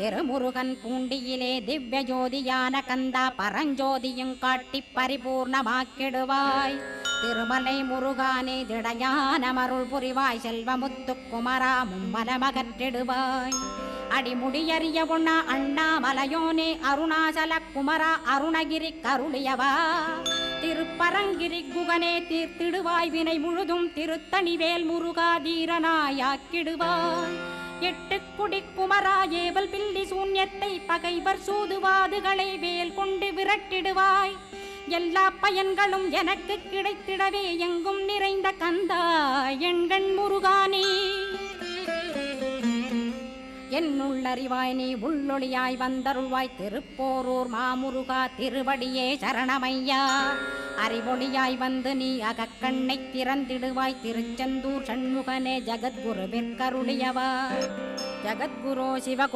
திருமுருகன் பூண்டியிலே திவ்ய ஜோதியான கந்தா பரஞ்சோதியும் காட்டி பரிபூர்ணமாக்கிடுவாய். திருமலை முருகானே திடையான மருள் புரிவாய். செல்வமுத்து குமரா மும்மலமகற்றிடுவாய். அடிமுடியறிய உண்ணா அண்ணாமலையோனே அருணாசல குமரா அருணகிரி கருளியவா. திருப்பரங்கிரி குகனே தீர்த்திடுவாய் வினை முழுதும். திருத்தணிவேல் முருகா தீரனாயாக்கிடுவாய். எட்டு குடி குமரா ஏவல் பில்லி சூன்யத்தை பகைவர் சூதுவாதுகளை வேல் கொண்டு விரட்டிடுவாய். எல்லா பயன்களும் எனக்கு கிடைத்திடவே எங்கும் நிறைந்த கந்தா எண்கண் முருகானே. என்னுள்ளறிவாய் நீ உள்ளொளியாய் வந்தருள்வாய். திருப்போரூர் மாமுருகா திருவடியே சரணமையா. அறிவொளியாய் வந்து நீ அகக்கண்ணை திறந்திடுவாய். திருச்செந்தூர் சண்முகனே ஜகத்குருவிற்கருளியவா. ஜகத்குரு சிவகு